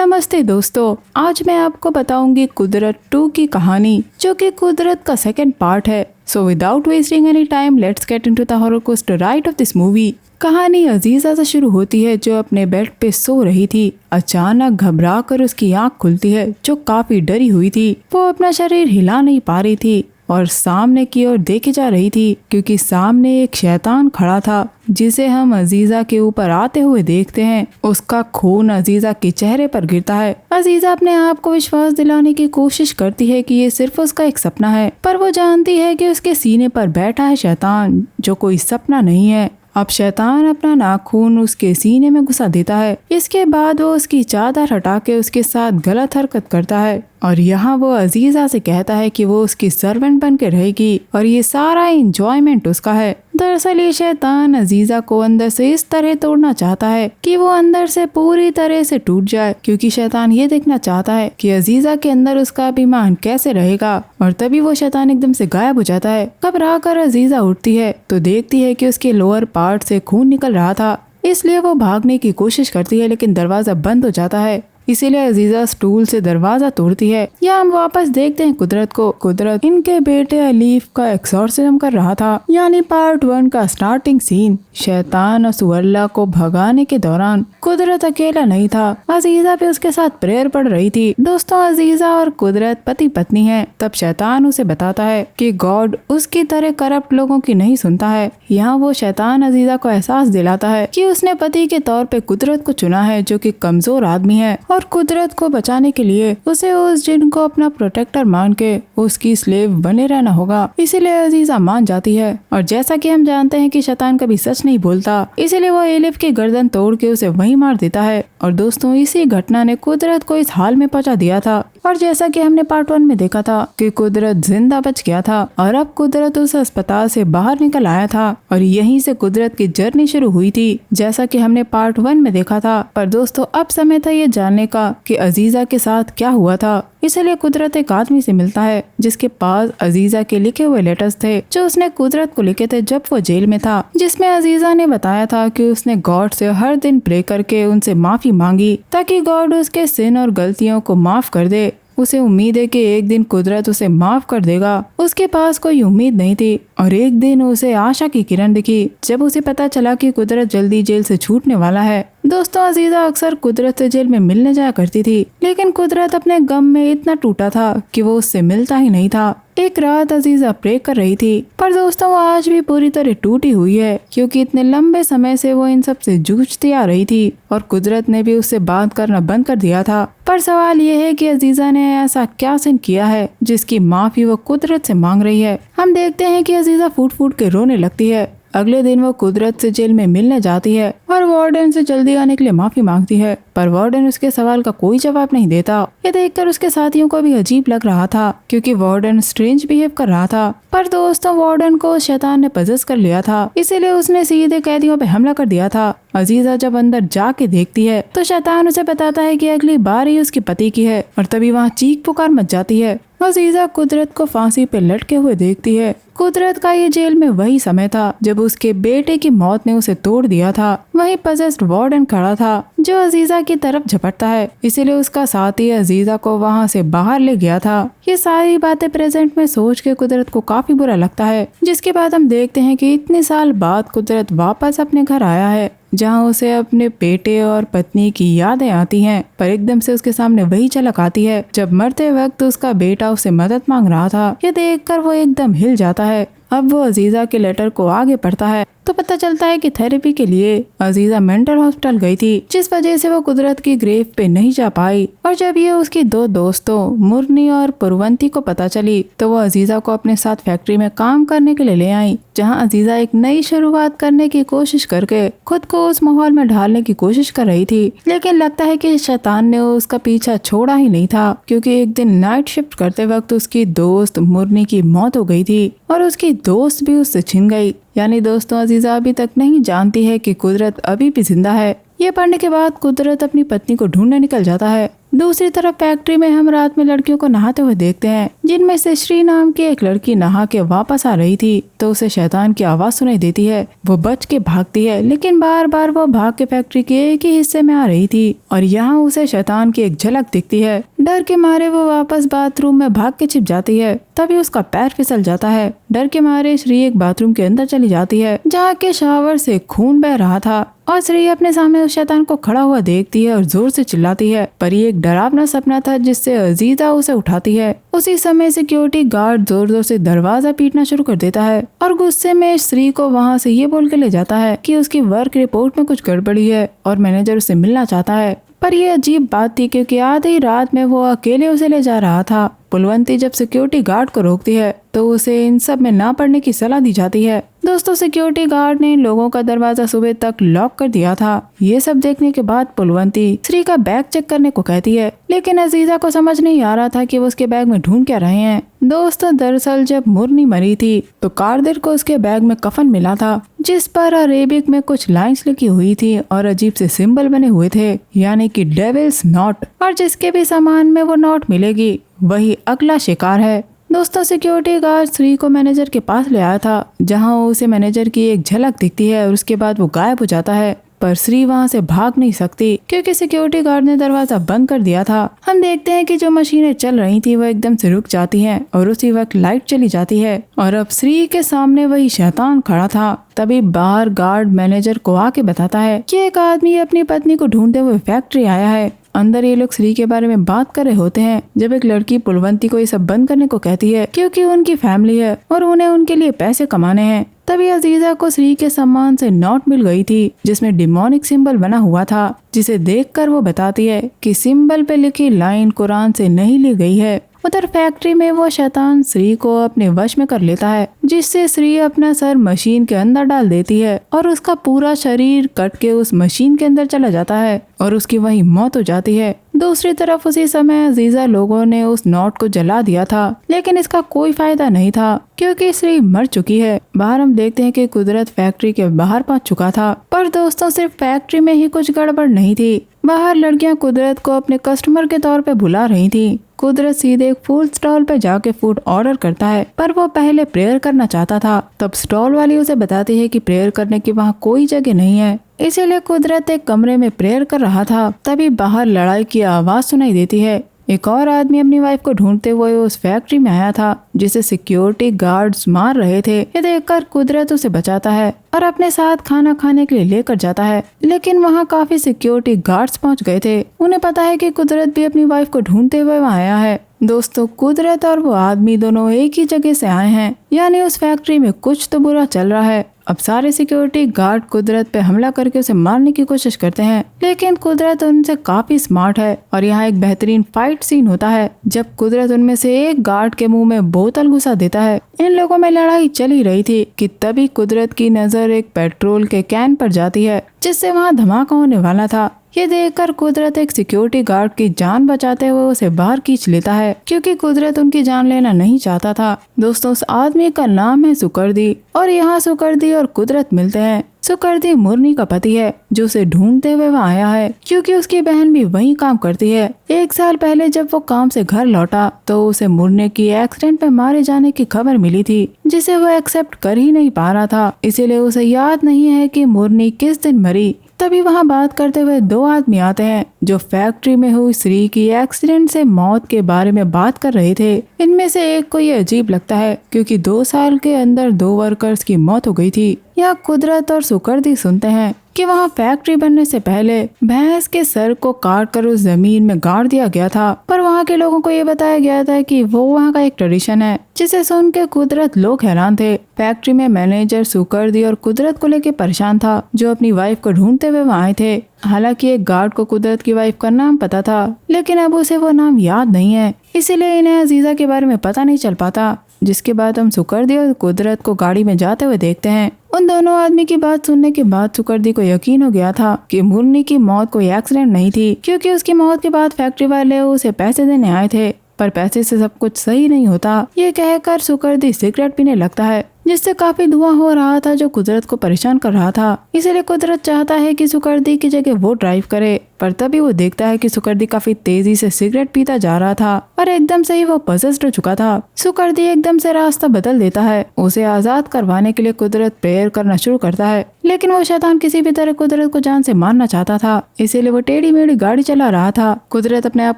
नमस्ते दोस्तों, आज मैं आपको बताऊंगी कुदरत 2 की कहानी, जो कि कुदरत का सेकंड पार्ट है। So without wasting any time, let's get into the horror coaster right of this movie. कहानी अजीजा से शुरू होती है, जो अपने बेड पे सो रही थी। अचानक घबरा कर उसकी आंख खुलती है, जो काफी डरी हुई थी। वो अपना शरीर हिला नहीं पा रही थी और सामने की ओर देखे जा रही थी, क्योंकि सामने एक शैतान खड़ा था, जिसे हम अजीजा के ऊपर आते हुए देखते हैं। उसका खून अजीजा के चेहरे पर गिरता है। अजीजा अपने आप को विश्वास दिलाने की कोशिश करती है कि ये सिर्फ उसका एक सपना है, पर वो जानती है कि उसके सीने पर बैठा है शैतान, जो कोई सपना नहीं है। अब शैतान अपना नाखून उसके सीने में घुसा देता है। इसके बाद वो उसकी चादर हटा के उसके साथ गलत हरकत करता है और यहाँ वो अजीजा से कहता है कि वो उसकी सर्वेंट बन के रहेगी और ये सारा एंजॉयमेंट उसका है। दरअसल ये शैतान अजीजा को अंदर से इस तरह तोड़ना चाहता है कि वो अंदर से पूरी तरह से टूट जाए, क्योंकि शैतान ये देखना चाहता है कि अजीजा के अंदर उसका अभिमान कैसे रहेगा। और तभी वो शैतान एकदम से गायब हो जाता है। घबरा कर अजीजा उठती है तो देखती है कि उसके लोअर पार्ट से खून निकल रहा था। इसलिए वो भागने की कोशिश करती है, लेकिन दरवाजा बंद हो जाता है। इसीलिए अजीजा स्टूल से दरवाजा तोड़ती है। या हम वापस देखते हैं कुदरत को। कुदरत इनके बेटे अलीफ का एक्सॉर्सिज्म कर रहा था, यानी पार्ट 1 का स्टार्टिंग सीन। शैतान और सुअल्ला को भगाने के दौरान कुदरत अकेला नहीं था, अजीजा भी उसके साथ प्रेयर पढ़ रही थी। दोस्तों, अजीजा और कुदरत पति पत्नी हैं। तब शैतान उसे बताता है कि गॉड उसकी तरह करप्ट लोगों की नहीं सुनता है। यहाँ वो शैतान अजीजा को एहसास दिलाता है कि उसने पति के तौर पे कुदरत को चुना है, जो कि कमजोर आदमी है, और कुदरत को बचाने के लिए उसे उस जिन को अपना प्रोटेक्टर मान के उसकी स्लेव बने रहना होगा। इसीलिए अजीजा मान जाती है। और जैसा कि हम जानते हैं कि शैतान कभी सच नहीं बोलता, इसीलिए वो एलिफ की गर्दन तोड़ के उसे वहीं मार देता है। और दोस्तों, इसी घटना ने कुदरत को इस हाल में पहुंचा दिया था। और जैसा कि हमने पार्ट 1 में देखा था कि कुदरत जिंदा बच गया था और अब कुदरत उस अस्पताल से बाहर निकल आया था और यहीं से कुदरत की जर्नी शुरू हुई थी, जैसा कि हमने पार्ट 1 में देखा था। पर दोस्तों, अब समय था ये जानने का कि अजीजा के साथ क्या हुआ था। इसलिए कुदरत एक आदमी से मिलता है, जिसके पास अजीजा के लिखे हुए लेटर्स थे, जो उसने कुदरत को लिखे थे जब वो जेल में था, जिसमें अजीजा ने बताया था कि उसने गॉड से हर दिन प्रे करके उनसे माफी मांगी, ताकि गॉड उसके सिन और गलतियों को माफ कर दे। उसे उम्मीद है कि एक दिन कुदरत उसे माफ कर देगा। उसके पास कोई उम्मीद नहीं थी और एक दिन उसे आशा की किरण दिखी, जब उसे पता चला कि कुदरत जल्दी जेल से छूटने वाला है। दोस्तों, अजीजा अक्सर कुदरत से जेल में मिलने जाया करती थी, लेकिन कुदरत अपने गम में इतना टूटा था कि वो उससे मिलता ही नहीं था। एक रात अजीजा प्रे कर रही थी, पर दोस्तों वो आज भी पूरी तरह टूटी हुई है, क्योंकि इतने लंबे समय से वो इन सब से जूझती आ रही थी और कुदरत ने भी उससे बात करना बंद कर दिया था। पर सवाल ये है कि अजीजा ने ऐसा क्या सिन किया है जिसकी माफी वो कुदरत से मांग रही है। हम देखते हैं कि अजीजा फूट फूट के रोने लगती है। अगले दिन वो कुदरत से जेल में मिलने जाती है और वार्डन से जल्दी आने के लिए माफी मांगती है, पर वार्डन उसके सवाल का कोई जवाब नहीं देता। ये देखकर उसके साथियों को भी अजीब लग रहा था, क्योंकि वार्डन स्ट्रेंज बिहेव कर रहा था। पर दोस्तों, वार्डन को शैतान ने पजेस कर लिया था, इसीलिए उसने सीधे कैदियों पे हमला कर दिया था। अजीजा जब अंदर जाके देखती है तो शैतान उसे बताता है कि अगली बारी उसके पति की है, और तभी वहाँ चीख पुकार मच जाती है। अजीजा कुदरत को फांसी पे लटके हुए देखती है। कुदरत का ये जेल में वही समय था जब उसके बेटे की मौत ने उसे तोड़ दिया था। वहीं पजेस्ड वार्डन खड़ा था, जो अजीजा की तरफ झपटता है, इसीलिए उसका साथी अजीजा को वहाँ से बाहर ले गया था। ये सारी बातें प्रेजेंट में सोच के कुदरत को काफी बुरा लगता है, जिसके बाद हम देखते हैं कि इतने साल बाद कुदरत वापस अपने घर आया है, जहाँ उसे अपने बेटे और पत्नी की यादें आती हैं। पर एकदम से उसके सामने वही झलक आती है जब मरते वक्त उसका बेटा उससे मदद मांग रहा था। ये देखकर वो एकदम हिल जाता है। अब वो अजीजा के लेटर को आगे पढ़ता है तो पता चलता है कि थेरेपी के लिए अजीजा मेंटल हॉस्पिटल गई थी, जिस वजह से वो कुदरत की ग्रेव पे नहीं जा पाई। और जब ये उसकी दो दोस्तों मुरनी और पुरवंती को पता चली तो वो अजीजा को अपने साथ फैक्ट्री में काम करने के लिए ले आई, जहां अजीजा एक नई शुरुआत करने की कोशिश करके खुद को उस माहौल में ढालने की कोशिश कर रही थी। लेकिन लगता है कि शैतान ने उसका पीछा छोड़ा ही नहीं था, क्योंकि एक दिन नाइट शिफ्ट करते वक्त उसकी दोस्त मुरनी की मौत हो गई थी और उसकी दोस्त भी उससे छिन गई। यानी दोस्तों, अजीजा अभी तक नहीं जानती है कि कुदरत अभी भी जिंदा है। ये पढ़ने के बाद कुदरत अपनी पत्नी को ढूंढने निकल जाता है। दूसरी तरफ फैक्ट्री में हम रात में लड़कियों को नहाते हुए देखते हैं, जिनमें से श्री नाम की एक लड़की नहा के वापस आ रही थी तो उसे शैतान की आवाज सुनाई देती है। वो बच के भागती है, लेकिन बार बार वो भाग के फैक्ट्री के एक ही हिस्से में आ रही थी और यहाँ उसे शैतान की एक झलक दिखती है। डर के मारे वो वापस बाथरूम में भाग के छिप जाती है। तभी उसका पैर फिसल जाता है। डर के मारे श्री एक बाथरूम के अंदर चली जाती है जहाँ के शावर से खून बह रहा था और श्री अपने सामने उस शैतान को खड़ा हुआ देखती है और जोर से चिल्लाती है। पर ये एक डरावना सपना था जिससे अजीजा उसे उठाती है। उसी समय सिक्योरिटी गार्ड जोर जोर से दरवाजा पीटना शुरू कर देता है और गुस्से में श्री को वहाँ से ये बोल के ले जाता है कि उसकी वर्क रिपोर्ट में कुछ गड़बड़ी है और मैनेजर उसे मिलना चाहता है। पर यह अजीब बात थी क्योंकि आधी रात में वो अकेले उसे ले जा रहा था। पुलवंती जब सिक्योरिटी गार्ड को रोकती है तो उसे इन सब में ना पड़ने की सलाह दी जाती है। दोस्तों, सिक्योरिटी गार्ड ने इन लोगों का दरवाजा सुबह तक लॉक कर दिया था। ये सब देखने के बाद पुलवंती श्री का बैग चेक करने को कहती है, लेकिन अजीजा को समझ नहीं आ रहा था कि वो उसके बैग में ढूंढ क्या रहे हैं। दोस्तों, दरअसल जब मुरनी मरी थी तो कारदिर को उसके बैग में कफन मिला था जिस पर अरेबिक में कुछ लाइंस लिखी हुई थी और अजीब से सिंबल बने हुए थे, यानी कि डेविल्स नॉट, और जिसके भी सामान में वो नोट मिलेगी वही अगला शिकार है। दोस्तों, सिक्योरिटी गार्ड श्री को मैनेजर के पास ले आया था जहां उसे मैनेजर की एक झलक दिखती है और उसके बाद वो गायब हो जाता है। पर श्री वहां से भाग नहीं सकती क्योंकि सिक्योरिटी गार्ड ने दरवाजा बंद कर दिया था। हम देखते हैं कि जो मशीनें चल रही थी वो एकदम से रुक जाती हैं और उसी वक्त लाइट चली जाती है और अब श्री के सामने वही शैतान खड़ा था। तभी बाहर गार्ड मैनेजर को आके बताता है कि एक आदमी अपनी पत्नी को ढूंढते हुए फैक्ट्री आया है। अंदर ये लोग श्री के बारे में बात कर रहे होते हैं जब एक लड़की पुलवंती को ये सब बंद करने को कहती है क्योंकि उनकी फैमिली है और उन्हें उनके लिए पैसे कमाने हैं। तभी अजीजा को श्री के सम्मान से नोट मिल गई थी जिसमें डिमोनिक सिंबल बना हुआ था, जिसे देखकर वो बताती है कि सिंबल पे लिखी लाइन कुरान से नहीं ली गई है। उधर फैक्ट्री में वो शैतान श्री को अपने वश में कर लेता है जिससे श्री अपना सर मशीन के अंदर डाल देती है और उसका पूरा शरीर कट के उस मशीन के अंदर चला जाता है और उसकी वही मौत हो जाती है। दूसरी तरफ उसी समय अजीजा लोगों ने उस नोट को जला दिया था, लेकिन इसका कोई फायदा नहीं था क्योंकि श्री मर चुकी है। बाहर हम देखते हैं कि कुदरत फैक्ट्री के बाहर पहुंच चुका था। पर दोस्तों, सिर्फ फैक्ट्री में ही कुछ गड़बड़ नहीं थी। बाहर लड़कियां कुदरत को अपने कस्टमर के तौर पे बुला रही थी। कुदरत सीधे एक फूड स्टॉल पे जाके फूड ऑर्डर करता है, पर वो पहले प्रेयर करना चाहता था। तब स्टॉल वाली उसे बताती है कि प्रेयर करने की वहाँ कोई जगह नहीं है, इसीलिए कुदरत एक कमरे में प्रेयर कर रहा था। तभी बाहर लड़ाई की आवाज सुनाई देती है। एक और आदमी अपनी वाइफ को ढूंढते हुए उस फैक्ट्री में आया था जिसे सिक्योरिटी गार्ड्स मार रहे थे। ये देखकर कुदरत उसे बचाता है और अपने साथ खाना खाने के लिए लेकर जाता है, लेकिन वहाँ काफी सिक्योरिटी गार्ड्स पहुँच गए थे। उन्हें पता है कि कुदरत भी अपनी वाइफ को ढूंढते हुए वहाँ आया है। दोस्तों, कुदरत और वो आदमी दोनों एक ही जगह से आए हैं, यानी उस फैक्ट्री में कुछ तो बुरा चल रहा है। अब सारे सिक्योरिटी गार्ड कुदरत पे हमला करके उसे मारने की कोशिश करते हैं, लेकिन कुदरत उनसे काफी स्मार्ट है और यहाँ एक बेहतरीन फाइट सीन होता है जब कुदरत उनमें से एक गार्ड के मुंह में बोतल घुसा देता है। इन लोगों में लड़ाई चल ही रही थी कि तभी कुदरत की नजर एक पेट्रोल के कैन पर जाती है जिससे वहाँ धमाका होने वाला था। ये देखकर कुदरत एक सिक्योरिटी गार्ड की जान बचाते हुए उसे बाहर खींच लेता है क्योंकि कुदरत उनकी जान लेना नहीं चाहता था। दोस्तों, उस आदमी का नाम है सुकर्दी और यहाँ सुकर्दी और कुदरत मिलते हैं। सुकर्दी मुरनी का पति है जो उसे ढूंढते हुए वहाँ आया है क्योंकि उसकी बहन भी वहीं काम करती है। 1 साल पहले जब वो काम से घर लौटा तो उसे मुरनी की एक्सीडेंट में मारे जाने की खबर मिली थी जिसे वो एक्सेप्ट कर ही नहीं पा रहा था, इसीलिए उसे याद नहीं है कि मुरनी किस दिन मरी। तभी वहाँ बात करते हुए 2 आदमी आते हैं जो फैक्ट्री में हुई श्री की एक्सीडेंट से मौत के बारे में बात कर रहे थे। इनमें से एक को ये अजीब लगता है क्योंकि 2 साल के अंदर 2 वर्कर्स की मौत हो गई थी। यहाँ कुदरत और सुकर्दी सुनते हैं कि वहाँ फैक्ट्री बनने से पहले भैंस के सर को काट कर उस जमीन में गाड़ दिया गया था, पर वहाँ के लोगों को ये बताया गया था कि वो वहाँ का एक ट्रेडिशन है, जिसे सुन के कुदरत लोग हैरान थे। फैक्ट्री में मैनेजर सुकर्दी और कुदरत को लेके परेशान था जो अपनी वाइफ को ढूंढते हुए वहाँ आए थे। हालांकि एक गार्ड को कुदरत की वाइफ का नाम पता था, लेकिन अब उसे वो नाम याद नहीं है, इसीलिए इन्हें अजीजा के बारे में पता नहीं चल पाता। जिसके बाद हम सुकर्दी और कुदरत को गाड़ी में जाते हुए देखते हैं। उन दोनों आदमी की बात सुनने के बाद सुकर्दी को यकीन हो गया था कि मुरनी की मौत कोई एक्सीडेंट नहीं थी क्योंकि उसकी मौत के बाद फैक्ट्री वाले उसे पैसे देने आए थे, पर पैसे से सब कुछ सही नहीं होता। ये कहकर सुकर्दी सिगरेट पीने लगता है जिससे काफी धुआं हो रहा था जो कुदरत को परेशान कर रहा था। इसीलिए कुदरत चाहता है कि सुकर्दी की जगह वो ड्राइव करे, पर तभी वो देखता है कि सुकर्दी काफी तेजी से सिगरेट पीता जा रहा था और एकदम से ही वो पजेस्ड हो चुका था। सुकर्दी एकदम से रास्ता बदल देता है। उसे आजाद करवाने के लिए कुदरत प्रेयर करना शुरू करता है, लेकिन वो शैतान किसी भी तरह कुदरत को जान से मारना चाहता था, इसीलिए वो टेढ़ी मेढ़ी गाड़ी चला रहा था। कुदरत अपने आप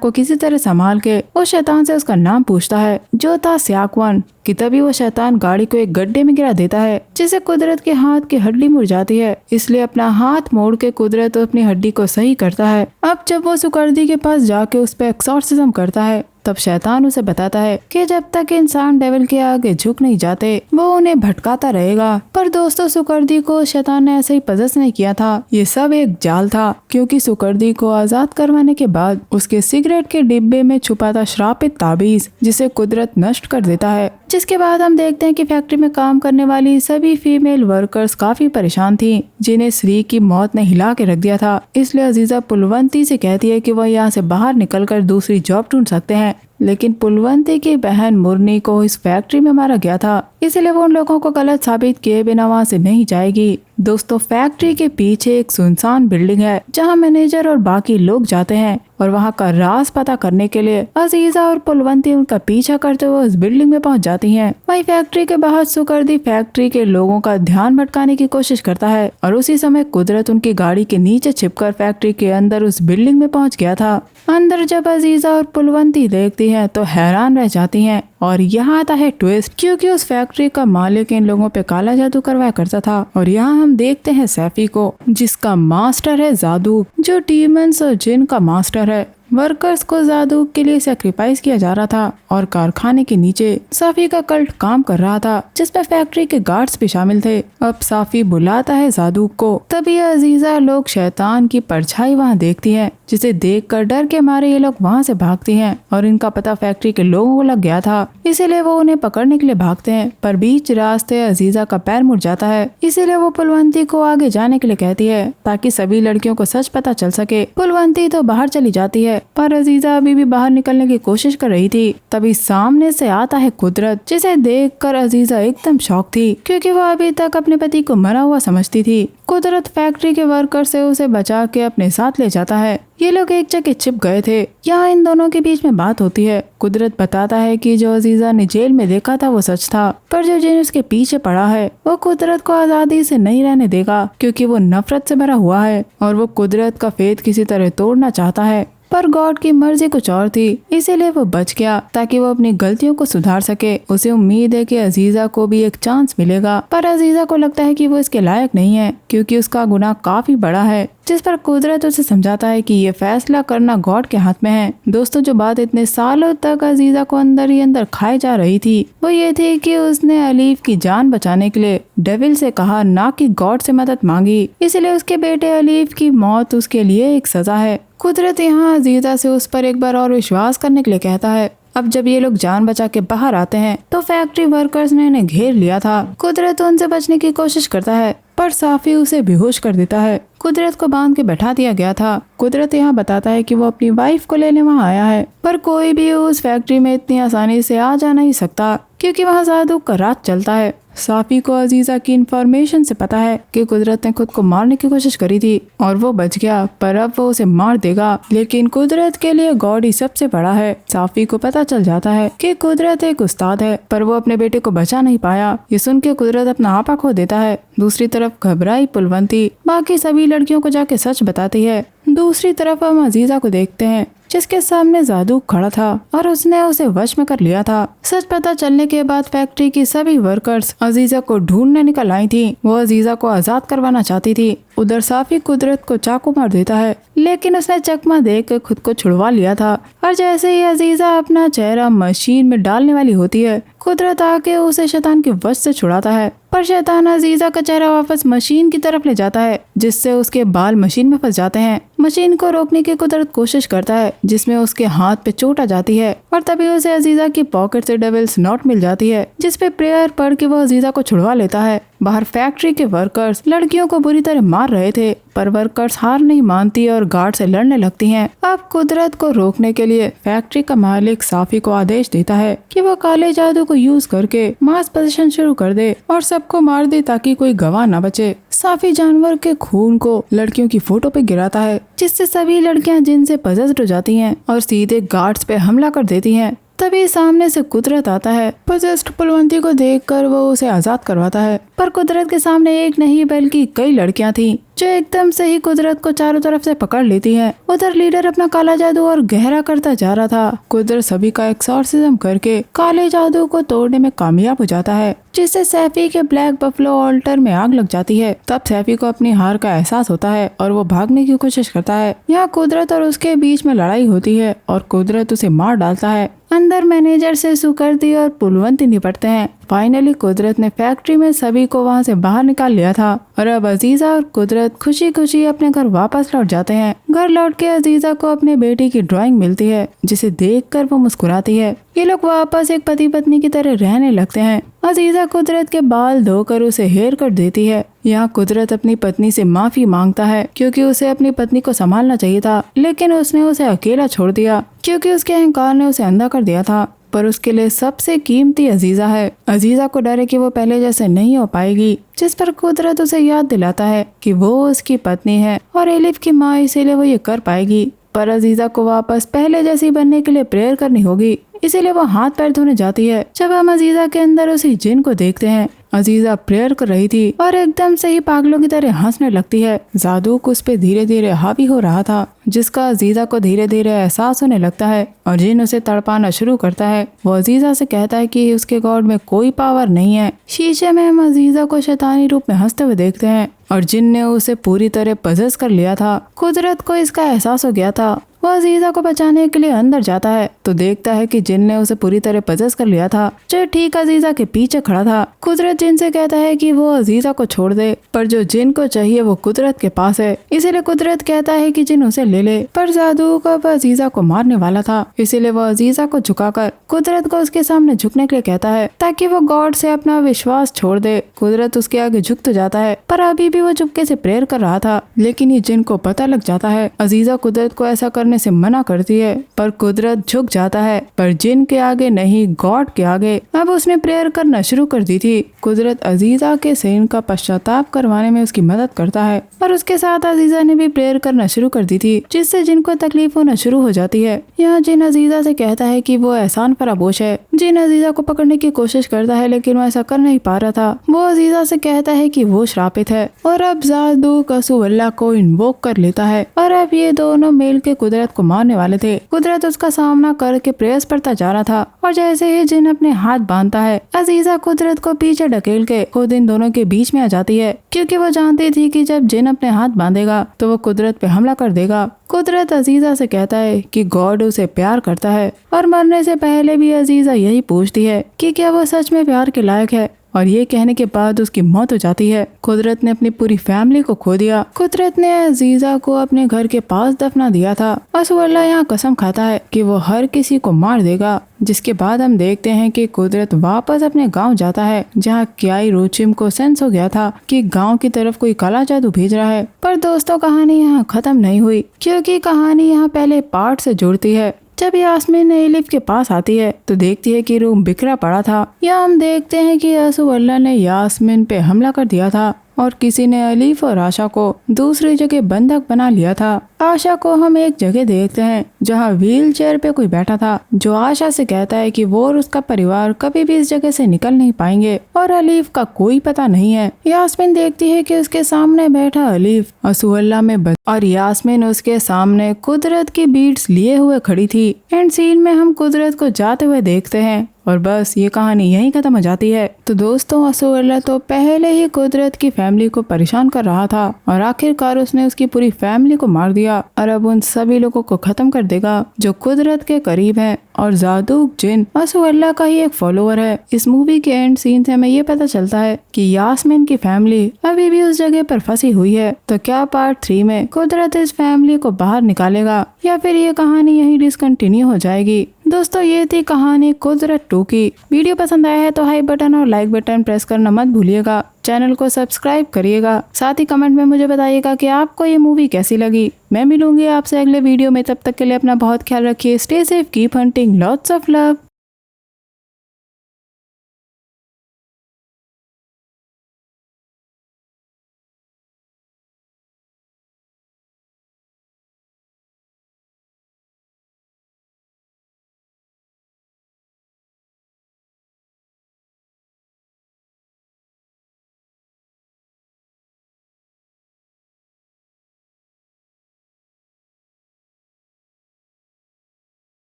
को किसी तरह संभाल के उस शैतान से उसका नाम पूछता है, जो था स्याकवन। कि तभी वो शैतान गाड़ी को एक गड्ढे में गिरा देता है, जिससे कुदरत के हाथ की हड्डी मुड़ जाती है। इसलिए अपना हाथ मोड़ के कुदरत अपनी हड्डी को सही करता है। अब जब वो सुकर्दी के पास जाके उस पर एक्सॉर्सिज्म करता है, तब शैतान उसे बताता है कि जब तक इंसान डेविल के आगे झुक नहीं जाते वो उन्हें भटकाता रहेगा। पर दोस्तों, सुकर्दी को शैतान ने ऐसे ही पजेस नहीं किया था। ये सब एक जाल था, क्योंकि सुकर्दी को आजाद करवाने के बाद उसके सिगरेट के डिब्बे में छुपा था श्रापित ताबीज, जिसे कुदरत नष्ट कर देता है। जिसके बाद हम देखते हैं कि फैक्ट्री में काम करने वाली सभी फीमेल वर्कर्स काफी परेशान थी, जिन्हें श्री की मौत ने हिला के रख दिया था। इसलिए अजीजा पुलवंती से कहती है कि वह यहाँ से बाहर निकलकर दूसरी जॉब ढूंढ सकते हैं, लेकिन पुलवंती की बहन मुरनी को इस फैक्ट्री में मारा गया था, इसलिए वो उन लोगों को गलत साबित किए बिना वहाँ से नहीं जाएगी। दोस्तों, फैक्ट्री के पीछे एक सुनसान बिल्डिंग है जहाँ मैनेजर और बाकी लोग जाते हैं और वहाँ का राज पता करने के लिए अजीजा और पुलवंती उनका पीछा करते हुए उस बिल्डिंग में पहुँच जाती हैं। वहीं फैक्ट्री के बाहर सुकर्दी फैक्ट्री के लोगों का ध्यान भटकाने की कोशिश करता है और उसी समय कुदरत उनकी गाड़ी के नीचे छिपकर फैक्ट्री के अंदर उस बिल्डिंग में पहुँच गया था। अंदर जब अजीजा और पुलवंती देखती हैं तो हैरान रह जाती हैं। और यहाँ आता है ट्विस्ट, क्योंकि उस फैक्ट्री का मालिक इन लोगों पे काला जादू करवाया करता था। और यहाँ हम देखते हैं सैफी को, जिसका मास्टर है जादू, जो डीमंस और जिन का मास्टर है। वर्कर्स को जादू के लिए सैक्रिफाइस किया जा रहा था और कारखाने के नीचे साफी का कल्ट काम कर रहा था, जिसमें फैक्ट्री के गार्ड्स भी शामिल थे। अब साफी बुलाता है जादू को, तभी अजीजा लोग शैतान की परछाई वहाँ देखती है, जिसे देखकर डर के मारे ये लोग वहाँ से भागती हैं और इनका पता फैक्ट्री के लोगों को लग गया था, इसीलिए वो उन्हें पकड़ने के लिए भागते हैं। पर बीच रास्ते अजीजा का पैर मुड़ जाता है, इसीलिए वो पुलवंती को आगे जाने के लिए कहती है ताकि सभी लड़कियों को सच पता चल सके। पुलवंती तो बाहर चली जाती है, पर अजीजा अभी भी बाहर निकलने की कोशिश कर रही थी। तभी सामने से आता है कुदरत, जिसे देखकर अजीजा एकदम शॉक थी, क्योंकि वो अभी तक अपने पति को मरा हुआ समझती थी। कुदरत फैक्ट्री के वर्कर से उसे बचा के अपने साथ ले जाता है। ये लोग एक जगह छिप गए थे। यहाँ इन दोनों के बीच में बात होती है। कुदरत बताता है कि जो अजीजा ने जेल में देखा था वो सच था, पर जो जिन उसके पीछे पड़ा है वो कुदरत को आजादी से नहीं रहने देगा, क्योंकि वो नफरत से भरा हुआ है और वो कुदरत का फेथ किसी तरह तोड़ना चाहता है। पर गॉड की मर्जी कुछ और थी, इसीलिए वो बच गया ताकि वो अपनी गलतियों को सुधार सके। उसे उम्मीद है कि अजीजा को भी एक चांस मिलेगा, पर अजीजा को लगता है कि वो इसके लायक नहीं है, क्योंकि उसका गुनाह काफी बड़ा है। जिस पर कुदरत उसे समझाता है कि ये फैसला करना गॉड के हाथ में है। दोस्तों, जो बात इतने सालों तक अजीजा को अंदर ही अंदर खाई जा रही थी वो ये थी कि उसने अलीफ की जान बचाने के लिए डेविल से कहा, ना कि गॉड से मदद मांगी, इसलिए उसके बेटे अलीफ की मौत उसके लिए एक सजा है। कुदरत यहाँ अजीजा से उस पर एक बार और विश्वास करने के लिए कहता है। अब जब ये लोग जान बचा के बाहर आते हैं तो फैक्ट्री वर्कर्स ने इन्हें घेर लिया था। कुदरत उनसे बचने की कोशिश करता है, पर साफी उसे बेहोश कर देता है। कुदरत को बांध के बैठा दिया गया था। कुदरत यहाँ बताता है कि वो अपनी वाइफ को लेने वहाँ आया है, पर कोई भी उस फैक्ट्री में इतनी आसानी से आ जा नहीं सकता, क्योंकि वहाँ जादू का राज चलता है। साफी को अजीजा की इंफॉर्मेशन से पता है कि कुदरत ने खुद को मारने की कोशिश करी थी और वो बच गया, पर अब वो उसे मार देगा। लेकिन कुदरत के लिए गॉड ही सबसे बड़ा है। साफी को पता चल जाता है कि कुदरत एक उस्ताद है, पर वो अपने बेटे को बचा नहीं पाया। ये सुन के कुदरत अपना आपा खो देता है। दूसरी तरफ घबराई पुलवंती बाकी सभी लड़कियों को जाके सच बताती है। दूसरी तरफ हम अजीजा को देखते हैं, जिसके सामने जादू खड़ा था और उसने उसे वश में कर लिया था। सच पता चलने के बाद फैक्ट्री की सभी वर्कर्स अजीजा को ढूंढने निकल आई थी। वो अजीजा को आजाद करवाना चाहती थी। उधर साफी कुदरत को चाकू मार देता है, लेकिन उसने चकमा देख कर खुद को छुड़वा लिया था। और जैसे ही अजीजा अपना चेहरा मशीन में डालने वाली होती है, कुदरत आके उसे शैतान के वश से छुड़ाता है, पर शैतान अजीजा का चेहरा वापस मशीन की तरफ ले जाता है, जिससे उसके बाल मशीन में फंस जाते हैं। मशीन को रोकने की कुदरत कोशिश करता है, जिसमें उसके हाथ पे चोट आ जाती है और तभी उसे अजीजा की पॉकेट से डेविल्स नोट मिल जाती है, जिसपे प्रेयर पढ़ के वो अजीजा को छुड़वा लेता है। बाहर फैक्ट्री के वर्कर्स लड़कियों को बुरी तरह मार रहे थे, पर वर्कर्स हार नहीं मानती और गार्ड से लड़ने लगती हैं। अब कुदरत को रोकने के लिए फैक्ट्री का मालिक साफी को आदेश देता है कि वो काले जादू को यूज करके मास पोजीशन शुरू कर दे और सबको मार दे ताकि कोई गवाह न बचे। साफी जानवर के खून को लड़कियों की फोटो पे गिराता है, जिससे सभी लड़कियां जिन से पजेस्ड हो जाती हैं और सीधे गार्ड्स पे हमला कर देती हैं। तभी सामने से कुदरत आता है। पजेस्ड पुलवंती को देखकर वो उसे आजाद करवाता है, पर कुदरत के सामने एक नहीं बल्कि कई लड़कियां थीं जो एकदम से ही कुदरत को चारों तरफ से पकड़ लेती हैं। उधर लीडर अपना काला जादू और गहरा करता जा रहा था। कुदरत सभी का एक्सॉर्सिज्म करके काले जादू को तोड़ने में कामयाब हो जाता है, जिससे सैफी के ब्लैक बफलो ऑल्टर में आग लग जाती है। तब सैफी को अपनी हार का एहसास होता है और वो भागने की कोशिश करता है। यहाँ कुदरत और उसके बीच में लड़ाई होती है और कुदरत उसे मार डालता है। अंदर मैनेजर से सुकर्दी और पुलवंती निपटते हैं। फाइनली कुदरत ने फैक्ट्री में सभी को वहाँ से बाहर निकाल लिया था और अब अजीजा और कुदरत खुशी खुशी अपने घर वापस लौट जाते हैं। घर लौट के अजीजा को अपने बेटी की ड्राइंग मिलती है, जिसे देखकर वो मुस्कुराती है। ये लोग वापस एक पति पत्नी की तरह रहने लगते हैं। अजीजा कुदरत के बाल धोकर उसे हेयर कट देती है। यहाँ कुदरत अपनी पत्नी से माफी मांगता है क्योंकि उसे अपनी पत्नी को संभालना चाहिए था, लेकिन उसने उसे अकेला छोड़ दिया क्योंकि उसके अहंकार ने उसे अंधा कर दिया था। पर उसके लिए सबसे कीमती अजीजा है। अजीजा को डर है कि वो पहले जैसे नहीं हो पाएगी, जिस पर कुदरत उसे याद दिलाता है कि वो उसकी पत्नी है और एलिफ की माँ, इसीलिए वो ये कर पाएगी। पर अजीजा को वापस पहले जैसी बनने के लिए प्रेयर करनी होगी, इसीलिए वो हाथ पैर धोने जाती है। जब हम अजीजा के अंदर उसी जिन को देखते हैं, अजीजा प्रेयर कर रही थी और एकदम से ही पागलों की तरह हंसने लगती है। जादूक उस पे धीरे धीरे हावी हो रहा था, जिसका अजीजा को धीरे धीरे एहसास होने लगता है और जिन उसे तड़पाना शुरू करता है। वो अजीजा से कहता है कि उसके गॉड में कोई पावर नहीं है। शीशे में हम अजीजा को शैतानी रूप में हंसते हुए देखते हैं और जिन ने उसे पूरी तरह पजेस कर लिया था। कुदरत को इसका एहसास हो गया था। वो अजीजा को बचाने के लिए अंदर जाता है तो देखता है कि जिन ने उसे पूरी तरह पजेस कर लिया था, जो ठीक अजीजा के पीछे खड़ा था। कुदरत जिन से कहता है कि वो अजीजा को छोड़ दे, पर जो जिन को चाहिए वो कुदरत के पास है, इसीलिए कुदरत कहता है कि जिन उसे ले ले। पर जादूक अब अजीजा को मारने वाला था, इसीलिए वो अजीजा को झुकाकर कुदरत को उसके सामने झुकने के लिए कहता है ताकि वो गॉड से अपना विश्वास छोड़ दे। कुदरत उसके आगे झुक तो जाता है, पर अभी भी वो चुपके से प्रेयर कर रहा था, लेकिन ये जिन को पता लग जाता है। अजीजा कुदरत को ऐसा करने से मना करती है, पर कुदरत झुक जाता है, पर जिन के आगे नहीं, गॉड के आगे। अब उसने प्रेयर करना शुरू कर दी थी। कुदरत अजीजा के सिन का पश्चाताप करवाने में उसकी मदद करता है और उसके साथ अजीजा ने भी प्रेयर करना शुरू कर दी थी, जिससे जिनको तकलीफ होना शुरू हो जाती है। यहाँ जिन अजीजा से कहता है कि वो एहसान फरामोश है। जिन अजीजा को पकड़ने की कोशिश करता है, लेकिन वो ऐसा कर नहीं पा रहा था। वो अजीजा से कहता है कि वो श्रापित है और अब जादूक अल्लाह को इन्वोक कर लेता है और अब ये दोनों मिल के कुदरत को मारने वाले थे। कुदरत उसका सामना करके प्रेयर्स पढ़ता जा रहा था और जैसे ही जिन अपने हाथ बांधता है, अजीजा कुदरत को पीछे ढकेल के खुद इन दोनों के बीच में आ जाती है, क्योंकि वो जानती थी कि जब जिन अपने हाथ बांधेगा तो वो कुदरत पे हमला कर देगा। कुदरत अजीजा से कहता है कि गॉड उसे प्यार करता है और मरने से पहले भी अजीजा यही पूछती है कि क्या वो सच में प्यार के लायक है, और ये कहने के बाद उसकी मौत हो जाती है। कुदरत ने अपनी पूरी फैमिली को खो दिया। कुदरत ने अजीजा को अपने घर के पास दफना दिया था। अल्लाह यहाँ कसम खाता है कि वो हर किसी को मार देगा। जिसके बाद हम देखते हैं कि कुदरत वापस अपने गांव जाता है, जहाँ क्याई रोचिम को सेंस हो गया था कि गांव की तरफ कोई काला जादू भेज रहा है। पर दोस्तों, कहानी यहाँ खत्म नहीं हुई, क्योंकि कहानी यहाँ पहले पार्ट से जुड़ती है। जब यास्मीन एलिफ के पास आती है तो देखती है कि रूम बिखरा पड़ा था। यहाँ हम देखते हैं कि अल्लाह ने यास्मीन पे हमला कर दिया था और किसी ने एलिफ और आशा को दूसरी जगह बंधक बना लिया था। आशा को हम एक जगह देखते हैं जहाँ व्हील चेयर पे कोई बैठा था, जो आशा से कहता है कि वो और उसका परिवार कभी भी इस जगह से निकल नहीं पाएंगे और एलिफ का कोई पता नहीं है। यास्मीन देखती है कि उसके सामने बैठा एलिफ अल्लाह में और यास्मीन उसके सामने कुदरत की बीट्स लिए हुए खड़ी थी। एंड सीन में हम कुदरत को जाते हुए देखते हैं और बस ये कहानी यहीं खत्म हो जाती है। तो दोस्तों, अल्लाह तो पहले ही कुदरत की फैमिली को परेशान कर रहा था और आखिरकार उसने उसकी पूरी फैमिली को मार दिया और अब उन सभी लोगों को खत्म कर देगा जो कुदरत के करीब हैं। और जादूक जिन अल्लाह का ही एक फॉलोअर है। इस मूवी के एंड सीन से हमें ये पता चलता है कि यास्मीन की फैमिली अभी भी उस जगह पर फंसी हुई है। तो क्या पार्ट 3 में कुदरत इस फैमिली को बाहर निकालेगा या फिर ये कहानी यहीं डिसकंटिन्यू हो जाएगी? दोस्तों, ये थी कहानी कुदरत 2 की। वीडियो पसंद आया है तो हाई बटन और लाइक बटन प्रेस करना मत भूलिएगा। चैनल को सब्सक्राइब करिएगा। साथ ही कमेंट में मुझे बताइएगा कि आपको ये मूवी कैसी लगी। मैं मिलूंगी आपसे अगले वीडियो में। तब तक के लिए अपना बहुत ख्याल रखिए। Stay safe, keep hunting, lots of love.